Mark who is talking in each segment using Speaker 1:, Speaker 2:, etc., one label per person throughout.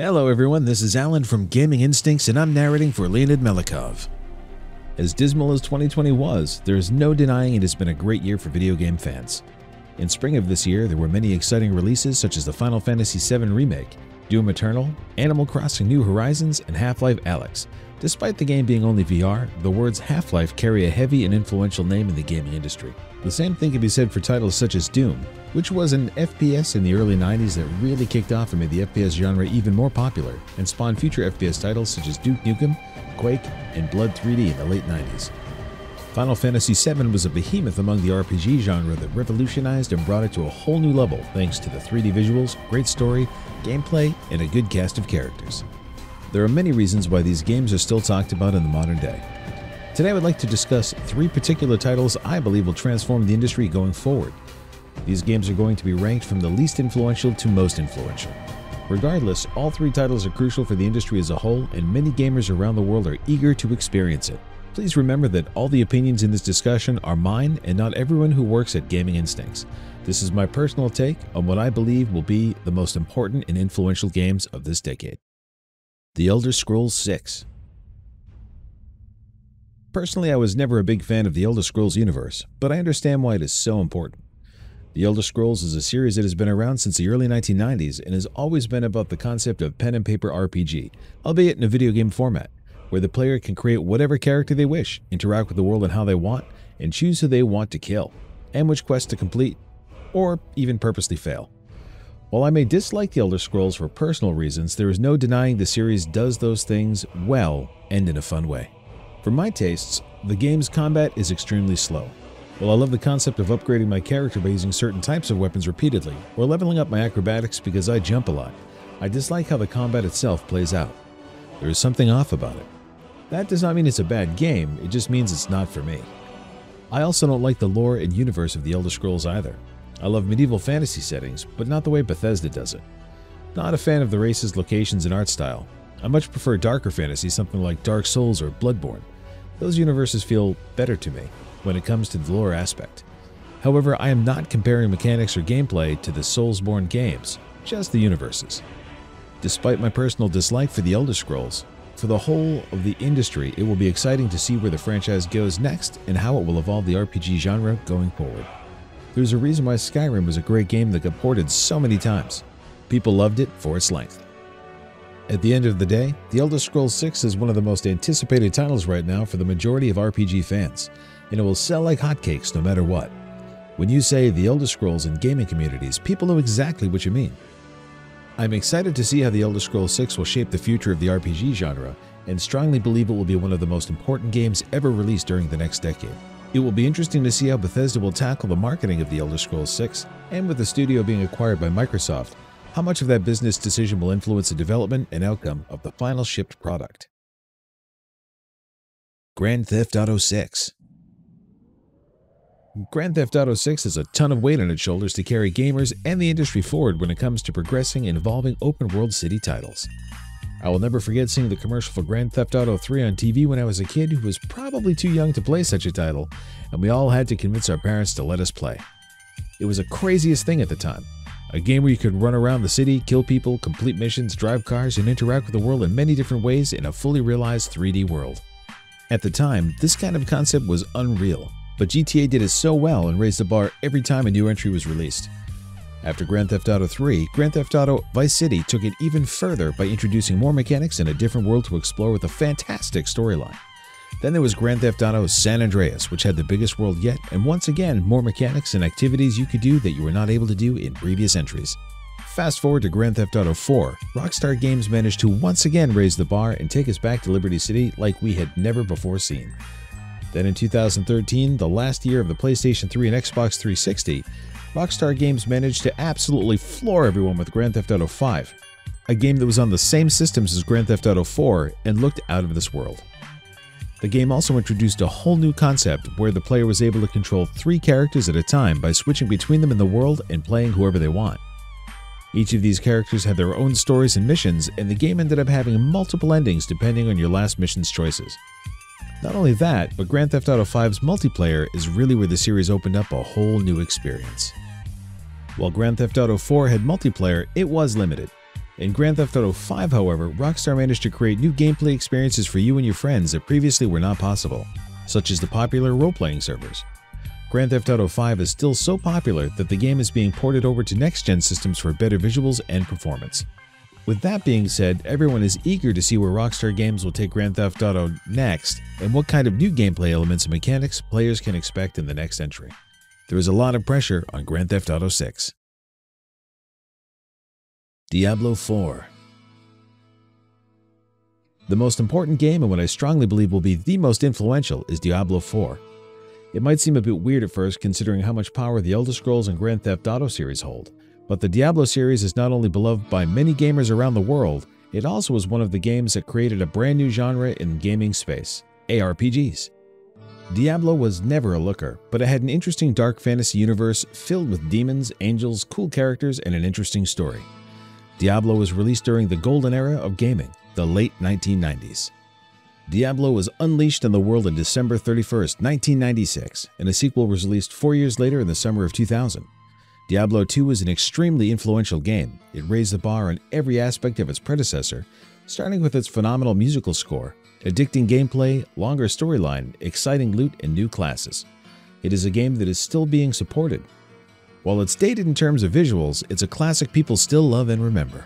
Speaker 1: Hello everyone, this is Alan from Gaming Instincts and I'm narrating for Leonid Melikhov. As dismal as 2020 was, there is no denying it has been a great year for video game fans. In spring of this year, there were many exciting releases such as the Final Fantasy VII Remake, Doom Eternal, Animal Crossing New Horizons, and Half-Life Alyx. Despite the game being only VR, the words Half-Life carry a heavy and influential name in the gaming industry. The same thing can be said for titles such as Doom, which was an FPS in the early 90s that really kicked off and made the FPS genre even more popular, and spawned future FPS titles such as Duke Nukem, Quake, and Blood 3D in the late 90s. Final Fantasy VII was a behemoth among the RPG genre that revolutionized and brought it to a whole new level thanks to the 3D visuals, great story, gameplay, and a good cast of characters. There are many reasons why these games are still talked about in the modern day. Today I would like to discuss 3 particular titles I believe will transform the industry going forward. These games are going to be ranked from the least influential to most influential. Regardless, all 3 titles are crucial for the industry as a whole, and many gamers around the world are eager to experience it. Please remember that all the opinions in this discussion are mine and not everyone who works at Gaming Instincts. This is my personal take on what I believe will be the most important and influential games of this decade. The Elder Scrolls VI. Personally, I was never a big fan of the Elder Scrolls universe, but I understand why it is so important. The Elder Scrolls is a series that has been around since the early 1990s and has always been about the concept of pen and paper RPG, albeit in a video game format, where the player can create whatever character they wish, interact with the world in how they want, and choose who they want to kill, and which quest to complete, or even purposely fail. While I may dislike the Elder Scrolls for personal reasons, there is no denying the series does those things well and in a fun way. For my tastes, the game's combat is extremely slow. While I love the concept of upgrading my character by using certain types of weapons repeatedly, or leveling up my acrobatics because I jump a lot, I dislike how the combat itself plays out. There is something off about it. That does not mean it's a bad game, it just means it's not for me. I also don't like the lore and universe of the Elder Scrolls either. I love medieval fantasy settings, but not the way Bethesda does it. Not a fan of the races, locations, and art style. I much prefer darker fantasy, something like Dark Souls or Bloodborne. Those universes feel better to me when it comes to the lore aspect. However, I am not comparing mechanics or gameplay to the Soulsborne games, just the universes. Despite my personal dislike for the Elder Scrolls, for the whole of the industry, it will be exciting to see where the franchise goes next and how it will evolve the RPG genre going forward. There's a reason why Skyrim was a great game that got ported so many times. People loved it for its length. At the end of the day, The Elder Scrolls VI is one of the most anticipated titles right now for the majority of RPG fans, and it will sell like hotcakes no matter what. When you say The Elder Scrolls in gaming communities, people know exactly what you mean. I'm excited to see how The Elder Scrolls VI will shape the future of the RPG genre, and strongly believe it will be one of the most important games ever released during the next decade. It will be interesting to see how Bethesda will tackle the marketing of The Elder Scrolls VI, and with the studio being acquired by Microsoft, how much of that business decision will influence the development and outcome of the final shipped product. Grand Theft Auto VI. Grand Theft Auto VI has a ton of weight on its shoulders to carry gamers and the industry forward when it comes to progressing and evolving open-world city titles. I will never forget seeing the commercial for Grand Theft Auto 3 on TV when I was a kid who was probably too young to play such a title, and we all had to convince our parents to let us play. It was the craziest thing at the time. A game where you could run around the city, kill people, complete missions, drive cars, and interact with the world in many different ways in a fully realized 3D world. At the time, this kind of concept was unreal, but GTA did it so well and raised the bar every time a new entry was released. After Grand Theft Auto 3, Grand Theft Auto Vice City took it even further by introducing more mechanics and a different world to explore with a fantastic storyline. Then there was Grand Theft Auto San Andreas, which had the biggest world yet, and once again, more mechanics and activities you could do that you were not able to do in previous entries. Fast forward to Grand Theft Auto 4, Rockstar Games managed to once again raise the bar and take us back to Liberty City like we had never before seen. Then in 2013, the last year of the PlayStation 3 and Xbox 360, Rockstar Games managed to absolutely floor everyone with Grand Theft Auto 5, a game that was on the same systems as Grand Theft Auto 4 and looked out of this world. The game also introduced a whole new concept where the player was able to control 3 characters at a time by switching between them in the world and playing whoever they want. Each of these characters had their own stories and missions, and the game ended up having multiple endings depending on your last mission's choices. Not only that, but Grand Theft Auto 5's multiplayer is really where the series opened up a whole new experience. While Grand Theft Auto 4 had multiplayer, it was limited. In Grand Theft Auto V, however, Rockstar managed to create new gameplay experiences for you and your friends that previously were not possible, such as the popular role-playing servers. Grand Theft Auto V is still so popular that the game is being ported over to next-gen systems for better visuals and performance. With that being said, everyone is eager to see where Rockstar Games will take Grand Theft Auto next and what kind of new gameplay elements and mechanics players can expect in the next entry. There is a lot of pressure on Grand Theft Auto 6. Diablo IV. The most important game, and what I strongly believe will be the most influential, is Diablo IV. It might seem a bit weird at first considering how much power the Elder Scrolls and Grand Theft Auto series hold, but the Diablo series is not only beloved by many gamers around the world, it also is one of the games that created a brand new genre in gaming space, ARPGs. Diablo was never a looker, but it had an interesting dark fantasy universe filled with demons, angels, cool characters, and an interesting story. Diablo was released during the golden era of gaming, the late 1990s. Diablo was unleashed on the world on December 31, 1996, and a sequel was released 4 years later in the summer of 2000. Diablo II was an extremely influential game. It raised the bar on every aspect of its predecessor, starting with its phenomenal musical score, addicting gameplay, longer storyline, exciting loot, and new classes. It is a game that is still being supported. While it's dated in terms of visuals, it's a classic people still love and remember.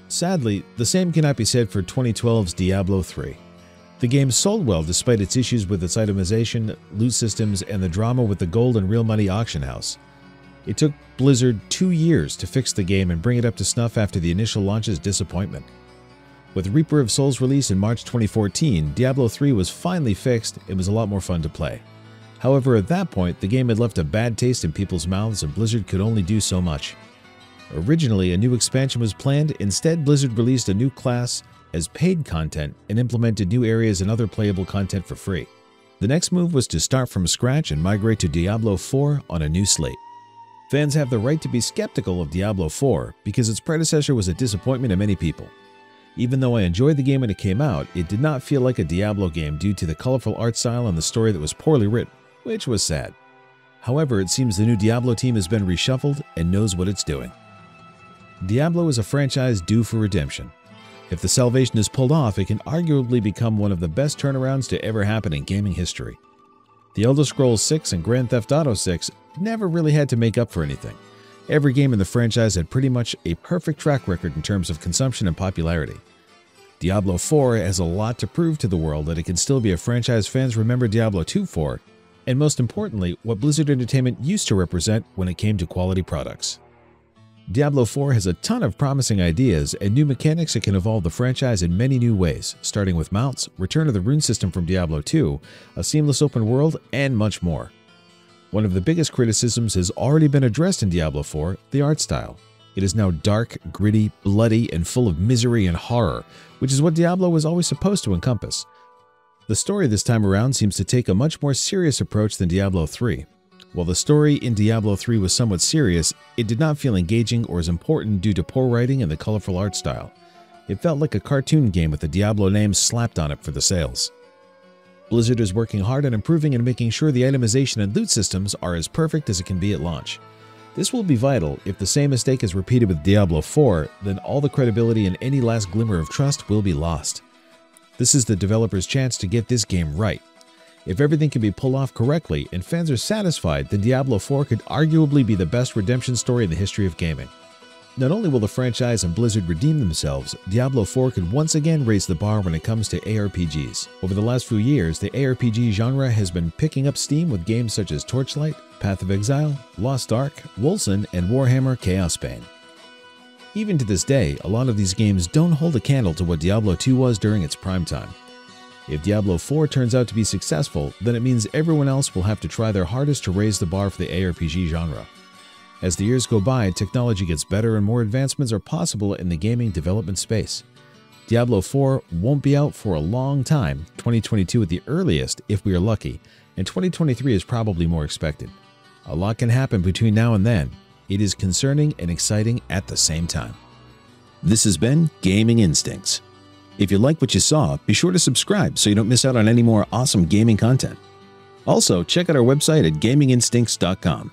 Speaker 1: Sadly, the same cannot be said for 2012's Diablo III. The game sold well despite its issues with its itemization, loot systems, and the drama with the gold and real money auction house. It took Blizzard 2 years to fix the game and bring it up to snuff after the initial launch's disappointment. With Reaper of Souls release in March 2014, Diablo III was finally fixed and was a lot more fun to play. However, at that point, the game had left a bad taste in people's mouths and Blizzard could only do so much. Originally, a new expansion was planned. Instead, Blizzard released a new class as paid content and implemented new areas and other playable content for free. The next move was to start from scratch and migrate to Diablo IV on a new slate. Fans have the right to be skeptical of Diablo IV because its predecessor was a disappointment to many people. Even though I enjoyed the game when it came out, it did not feel like a Diablo game due to the colorful art style and the story that was poorly written, which was sad. However, it seems the new Diablo team has been reshuffled and knows what it's doing. Diablo is a franchise due for redemption. If the salvation is pulled off, it can arguably become one of the best turnarounds to ever happen in gaming history. The Elder Scrolls 6 and Grand Theft Auto 6 never really had to make up for anything. Every game in the franchise had pretty much a perfect track record in terms of consumption and popularity. Diablo IV has a lot to prove to the world that it can still be a franchise fans remember Diablo II for, and most importantly, what Blizzard Entertainment used to represent when it came to quality products. Diablo IV has a ton of promising ideas and new mechanics that can evolve the franchise in many new ways, starting with mounts, return of the rune system from Diablo II, a seamless open world, and much more. One of the biggest criticisms has already been addressed in Diablo IV, the art style. It is now dark, gritty, bloody, and full of misery and horror, which is what Diablo was always supposed to encompass. The story this time around seems to take a much more serious approach than Diablo III. While the story in Diablo III was somewhat serious, it did not feel engaging or as important due to poor writing and the colorful art style. It felt like a cartoon game with the Diablo name slapped on it for the sales. Blizzard is working hard on improving and making sure the itemization and loot systems are as perfect as it can be at launch. This will be vital. If the same mistake is repeated with Diablo IV, then all the credibility and any last glimmer of trust will be lost. This is the developer's chance to get this game right. If everything can be pulled off correctly and fans are satisfied, then Diablo IV could arguably be the best redemption story in the history of gaming. Not only will the franchise and Blizzard redeem themselves, Diablo IV could once again raise the bar when it comes to ARPGs. Over the last few years, the ARPG genre has been picking up steam with games such as Torchlight, Path of Exile, Lost Ark, Wolcen, and Warhammer Chaos Bane. Even to this day, a lot of these games don't hold a candle to what Diablo II was during its prime time. If Diablo IV turns out to be successful, then it means everyone else will have to try their hardest to raise the bar for the ARPG genre. As the years go by, technology gets better and more advancements are possible in the gaming development space. Diablo IV won't be out for a long time, 2022 at the earliest if we are lucky, and 2023 is probably more expected. A lot can happen between now and then. It is concerning and exciting at the same time. This has been Gaming Instincts. If you like what you saw, be sure to subscribe so you don't miss out on any more awesome gaming content. Also, check out our website at gaminginstincts.com.